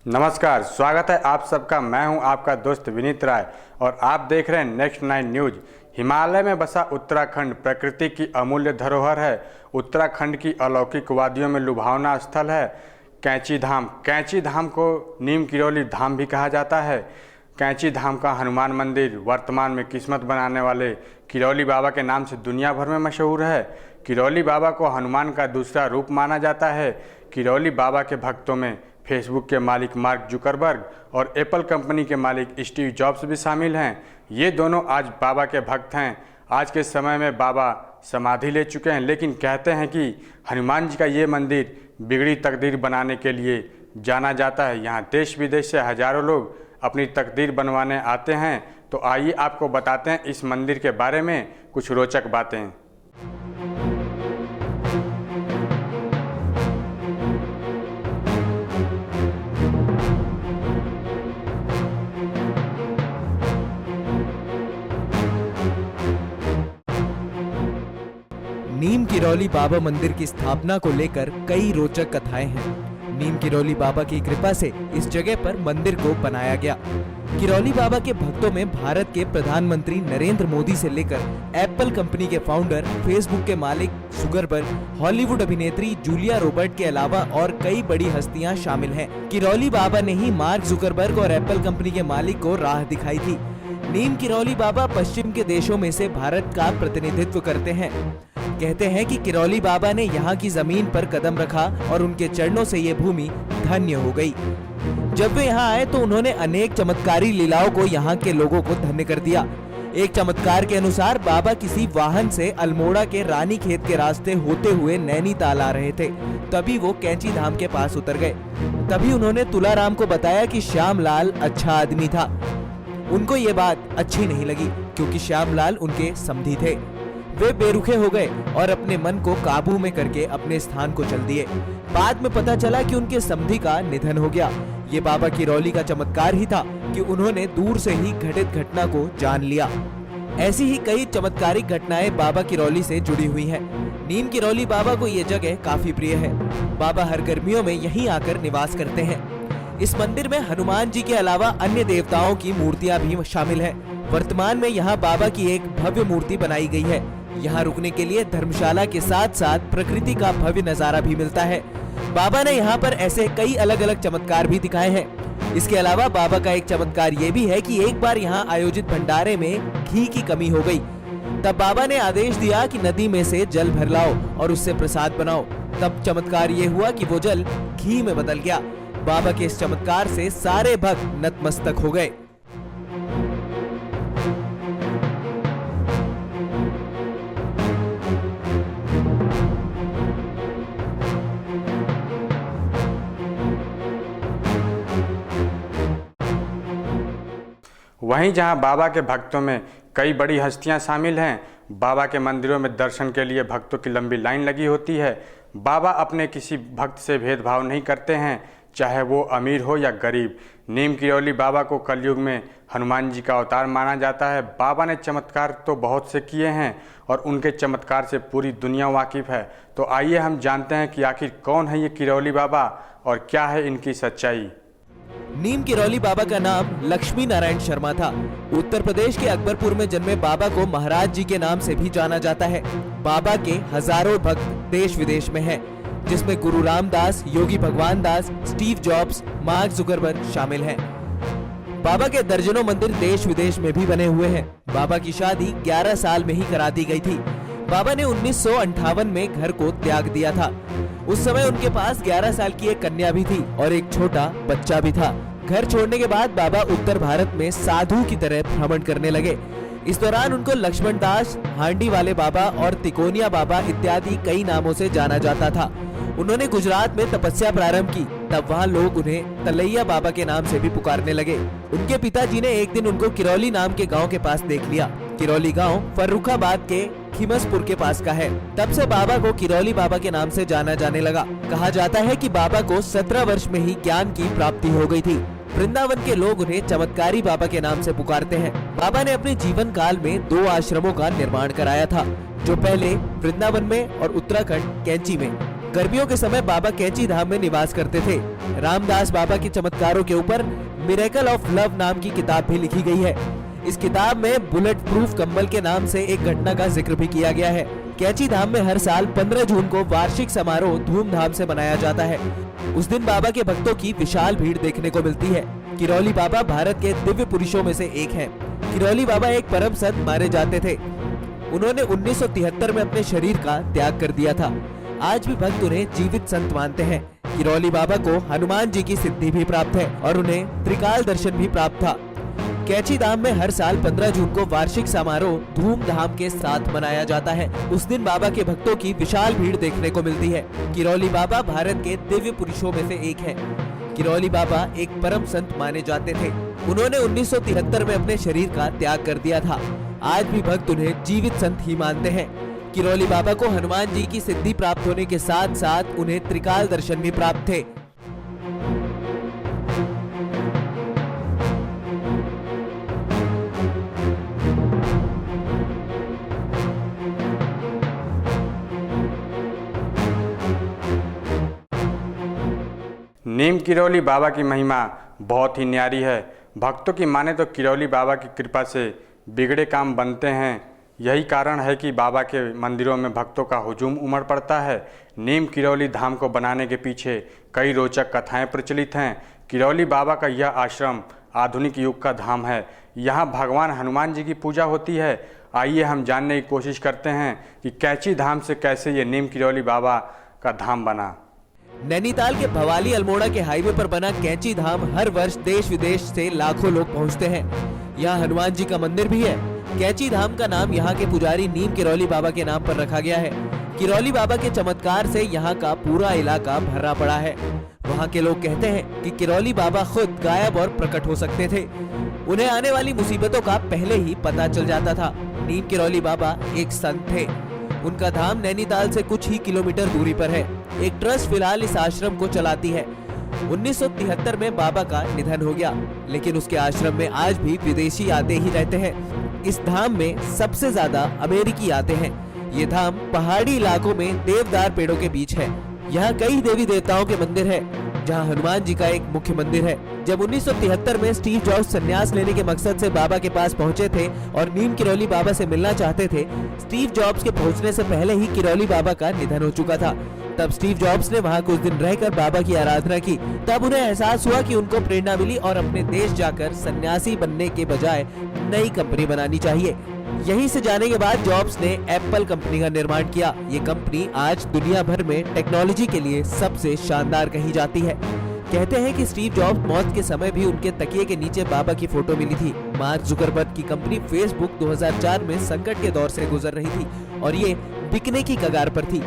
नमस्कार, स्वागत है आप सबका। मैं हूं आपका दोस्त विनीत राय और आप देख रहे हैं नेक्स्ट 9 न्यूज। हिमालय में बसा उत्तराखंड प्रकृति की अमूल्य धरोहर है। उत्तराखंड की अलौकिक वादियों में लुभावना स्थल है कैंची धाम। कैंची धाम को नीम किरोली धाम भी कहा जाता है। कैंची धाम का हनुमान मंदिर वर्तमान में किस्मत बनाने वाले किरोली बाबा के नाम से दुनिया भर में मशहूर है। किरोली बाबा को हनुमान का दूसरा रूप माना जाता है। किरोली बाबा के भक्तों में फेसबुक के मालिक मार्क जुकरबर्ग और एप्पल कंपनी के मालिक स्टीव जॉब्स भी शामिल हैं। ये दोनों आज बाबा के भक्त हैं। आज के समय में बाबा समाधि ले चुके हैं, लेकिन कहते हैं कि हनुमान जी का ये मंदिर बिगड़ी तकदीर बनाने के लिए जाना जाता है। यहाँ देश विदेश से हजारों लोग अपनी तकदीर बनवाने आते हैं। तो आइए आपको बताते हैं इस मंदिर के बारे में कुछ रोचक बातें। नीम किरोली बाबा मंदिर की स्थापना को लेकर कई रोचक कथाएं हैं। नीम किरोली बाबा की कृपा से इस जगह पर मंदिर को बनाया गया। किरोली बाबा के भक्तों में भारत के प्रधानमंत्री नरेंद्र मोदी से लेकर एप्पल कंपनी के फाउंडर, फेसबुक के मालिक जुकरबर्ग, हॉलीवुड अभिनेत्री जूलिया रॉबर्ट के अलावा और कई बड़ी हस्तियां शामिल हैं। किरोली बाबा ने ही मार्क जुकरबर्ग और एप्पल कंपनी के मालिक को राह दिखाई थी। नीम किरोली बाबा पश्चिम के देशों में से भारत का प्रतिनिधित्व करते हैं। कहते हैं कि किरोली बाबा ने यहाँ की जमीन पर कदम रखा और उनके चरणों से ये भूमि धन्य हो गई। जब वे यहाँ आए तो उन्होंने अनेक चमत्कारी लीलाओं को यहाँ के लोगों को धन्य कर दिया। एक चमत्कार के अनुसार बाबा किसी वाहन से अल्मोड़ा के रानी खेत के रास्ते होते हुए नैनीताल आ रहे थे। तभी वो कैंची धाम के पास उतर गए। तभी उन्होंने तुलाराम को बताया कि श्यामलाल अच्छा आदमी था। उनको ये बात अच्छी नहीं लगी क्योंकि श्यामलाल उनके समधी थे। वे बेरुखे हो गए और अपने मन को काबू में करके अपने स्थान को चल दिए। बाद में पता चला कि उनके समधी का निधन हो गया। ये बाबा किरोली का चमत्कार ही था कि उन्होंने दूर से ही घटित घटना को जान लिया। ऐसी ही कई चमत्कारिक घटनाएं बाबा किरोली से जुड़ी हुई हैं। नीम किरोली बाबा को ये जगह काफी प्रिय है। बाबा हर गर्मियों में यहीं आकर निवास करते हैं। इस मंदिर में हनुमान जी के अलावा अन्य देवताओं की मूर्तियां भी शामिल हैं। वर्तमान में यहाँ बाबा की एक भव्य मूर्ति बनाई गई है। यहाँ रुकने के लिए धर्मशाला के साथ साथ प्रकृति का भव्य नजारा भी मिलता है। बाबा ने यहाँ पर ऐसे कई अलग अलग चमत्कार भी दिखाए हैं। इसके अलावा बाबा का एक चमत्कार ये भी है कि एक बार यहाँ आयोजित भंडारे में घी की कमी हो गई। तब बाबा ने आदेश दिया कि नदी में से जल भर लाओ और उससे प्रसाद बनाओ। तब चमत्कार ये हुआ कि वो जल घी में बदल गया। बाबा के इस चमत्कार से सारे भक्त नतमस्तक हो गए। वहीं जहां बाबा के भक्तों में कई बड़ी हस्तियां शामिल हैं, बाबा के मंदिरों में दर्शन के लिए भक्तों की लंबी लाइन लगी होती है। बाबा अपने किसी भक्त से भेदभाव नहीं करते हैं, चाहे वो अमीर हो या गरीब। नीम किरोली बाबा को कलयुग में हनुमान जी का अवतार माना जाता है। बाबा ने चमत्कार तो बहुत से किए हैं और उनके चमत्कार से पूरी दुनिया वाकिफ़ है। तो आइए हम जानते हैं कि आखिर कौन है ये किरोली बाबा और क्या है इनकी सच्चाई। नीम किरोली बाबा का नाम लक्ष्मी नारायण शर्मा था। उत्तर प्रदेश के अकबरपुर में जन्मे बाबा को महाराज जी के नाम से भी जाना जाता है। बाबा के हजारों भक्त देश विदेश में हैं, जिसमें गुरु रामदास, योगी भगवान दास, स्टीव जॉब्स, मार्क जुकरबर्ग शामिल हैं। बाबा के दर्जनों मंदिर देश विदेश में भी बने हुए हैं। बाबा की शादी 11 साल में ही करा दी गई थी। बाबा ने 1958 में घर को त्याग दिया था। उस समय उनके पास 11 साल की एक कन्या भी थी और एक छोटा बच्चा भी था। घर छोड़ने के बाद बाबा उत्तर भारत में साधु की तरह भ्रमण करने लगे। इस दौरान उनको लक्ष्मण दास, हांडी वाले बाबा और तिकोनिया बाबा इत्यादि कई नामों से जाना जाता था। उन्होंने गुजरात में तपस्या प्रारंभ की। तब वहाँ लोग उन्हें तलैया बाबा के नाम से भी पुकारने लगे। उनके पिताजी ने एक दिन उनको किरोली नाम के गांव के पास देख लिया। किरोली गांव फर्रुखाबाद के खिमसपुर के पास का है। तब से बाबा को किरोली बाबा के नाम से जाना जाने लगा। कहा जाता है कि बाबा को 17 वर्ष में ही ज्ञान की प्राप्ति हो गई थी। वृंदावन के लोग उन्हें चमत्कारी बाबा के नाम से पुकारते हैं। बाबा ने अपने जीवन काल में 2 आश्रमों का निर्माण कराया था, जो पहले वृंदावन में और उत्तराखंड कैंची में। गर्मियों के समय बाबा कैंची धाम में निवास करते थे। रामदास बाबा के चमत्कारों के ऊपर मिरेकल ऑफ लव नाम की किताब भी लिखी गई है। इस किताब में बुलेट प्रूफ कंबल के नाम से एक घटना का जिक्र भी किया गया है। कैंची धाम में हर साल 15 जून को वार्षिक समारोह धूमधाम से मनाया जाता है। उस दिन बाबा के भक्तों की विशाल भीड़ देखने को मिलती है। किरौली बाबा भारत के दिव्य पुरुषों में से एक हैं। किरौली बाबा एक परम संत माने जाते थे। उन्होंने 1973 में अपने शरीर का त्याग कर दिया था। आज भी भक्त उन्हें जीवित संत मानते हैं। किरौली बाबा को हनुमान जी की सिद्धि भी प्राप्त है और उन्हें त्रिकाल दर्शन भी प्राप्त था। कैंची धाम में हर साल 15 जून को वार्षिक समारोह धूमधाम के साथ मनाया जाता है। उस दिन बाबा के भक्तों की विशाल भीड़ देखने को मिलती है। किरौली बाबा भारत के दिव्य पुरुषों में से एक है। किरौली बाबा एक परम संत माने जाते थे। उन्होंने 1973 में अपने शरीर का त्याग कर दिया था। आज भी भक्त उन्हें जीवित संत ही मानते हैं। किरौली बाबा को हनुमान जी की सिद्धि प्राप्त होने के साथ साथ उन्हें त्रिकाल दर्शन भी प्राप्त थे। नीम किरौली बाबा की महिमा बहुत ही न्यारी है। भक्तों की माने तो किरौली बाबा की कृपा से बिगड़े काम बनते हैं। यही कारण है कि बाबा के मंदिरों में भक्तों का हुजूम उमड़ पड़ता है। नीम किरौली धाम को बनाने के पीछे कई रोचक कथाएं प्रचलित हैं। किरौली बाबा का यह आश्रम आधुनिक युग का धाम है। यहाँ भगवान हनुमान जी की पूजा होती है। आइए हम जानने की कोशिश करते हैं कि कैंची धाम से कैसे ये नीम किरौली बाबा का धाम बना। नैनीताल के भवाली अल्मोड़ा के हाईवे पर बना कैंची धाम हर वर्ष देश विदेश से लाखों लोग पहुंचते हैं। यहाँ हनुमान जी का मंदिर भी है। कैंची धाम का नाम यहाँ के पुजारी नीम किरौली बाबा के नाम पर रखा गया है। किरौली बाबा के चमत्कार से यहाँ का पूरा इलाका भरा पड़ा है। वहाँ के लोग कहते हैं कि किरौली बाबा खुद गायब और प्रकट हो सकते थे। उन्हें आने वाली मुसीबतों का पहले ही पता चल जाता था। नीम किरौली बाबा एक संत थे। उनका धाम नैनीताल से कुछ ही किलोमीटर दूरी पर है। एक ट्रस्ट फिलहाल इस आश्रम को चलाती है। 1973 में बाबा का निधन हो गया, लेकिन उसके आश्रम में आज भी विदेशी आते ही रहते हैं। इस धाम में सबसे ज्यादा अमेरिकी आते हैं। ये धाम पहाड़ी इलाकों में देवदार पेड़ों के बीच है। यहाँ कई देवी देवताओं के मंदिर है, जहाँ हनुमान जी का एक मुख्य मंदिर है। जब 1973 में स्टीव जॉब्स संन्यास लेने के मकसद से बाबा के पास पहुंचे थे और नीम किरौली बाबा से मिलना चाहते थे, स्टीव जॉब्स के पहुंचने से पहले ही किरौली बाबा का निधन हो चुका था। तब स्टीव जॉब्स ने वहां कुछ दिन रहकर बाबा की आराधना की। तब उन्हें एहसास हुआ कि उनको प्रेरणा मिली और अपने देश जाकर सन्यासी बनने के बजाय नई कंपनी बनानी चाहिए। यहीं से जाने के बाद जॉब्स ने एप्पल कंपनी का निर्माण किया। ये कंपनी आज दुनिया भर में टेक्नोलॉजी के लिए सबसे शानदार कही जाती है। कहते हैं कि स्टीव जॉब्स मौत के समय भी उनके तकिए के नीचे बाबा की फोटो मिली थी। मार्क जुकरबर्ग की कंपनी फेसबुक 2004 में संकट के दौर से गुजर रही थी और ये बिकने की कगार पर थी।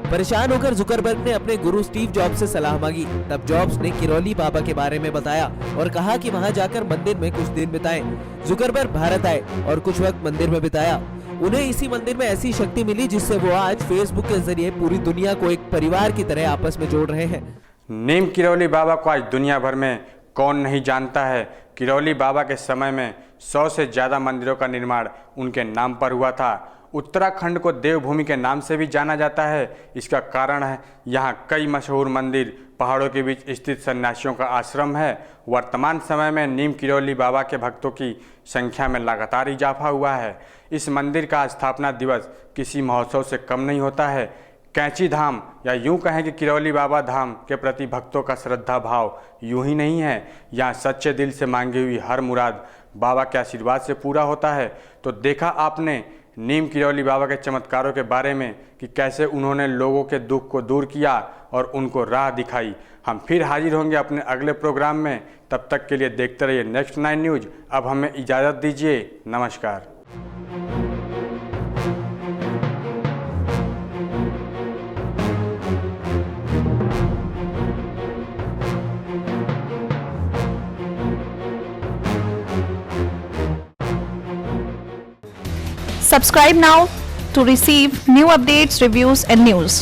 परेशान होकर जुकरबर्ग ने अपने गुरु स्टीव जॉब्स से सलाह मांगी। तब जॉब्स ने किरौली बाबा के बारे में बताया और कहा कि वहां जाकर मंदिर में कुछ दिन बिताएं। जुकरबर्ग भारत आए और कुछ वक्त मंदिर में बिताया। उन्हें इसी मंदिर में ऐसी शक्ति मिली जिससे वो आज फेसबुक के जरिए पूरी दुनिया को एक परिवार की तरह आपस में जोड़ रहे हैं। नीम किरौली बाबा को आज दुनिया भर में कौन नहीं जानता है। किरौली बाबा के समय में 100 से ज़्यादा मंदिरों का निर्माण उनके नाम पर हुआ था। उत्तराखंड को देवभूमि के नाम से भी जाना जाता है। इसका कारण है यहाँ कई मशहूर मंदिर, पहाड़ों के बीच स्थित सन्यासियों का आश्रम है। वर्तमान समय में नीम किरौली बाबा के भक्तों की संख्या में लगातार इजाफा हुआ है। इस मंदिर का स्थापना दिवस किसी महोत्सव से कम नहीं होता है। कैंची धाम या यूं कहें कि किरौली बाबा धाम के प्रति भक्तों का श्रद्धा भाव यूं ही नहीं है। यहाँ सच्चे दिल से मांगी हुई हर मुराद बाबा के आशीर्वाद से पूरा होता है। तो देखा आपने नीम किरौली बाबा के चमत्कारों के बारे में कि कैसे उन्होंने लोगों के दुख को दूर किया और उनको राह दिखाई। हम फिर हाजिर होंगे अपने अगले प्रोग्राम में। तब तक के लिए देखते रहिए नेक्स्ट 9 न्यूज़। अब हमें इजाज़त दीजिए। नमस्कार। Subscribe now to receive new updates, reviews and news.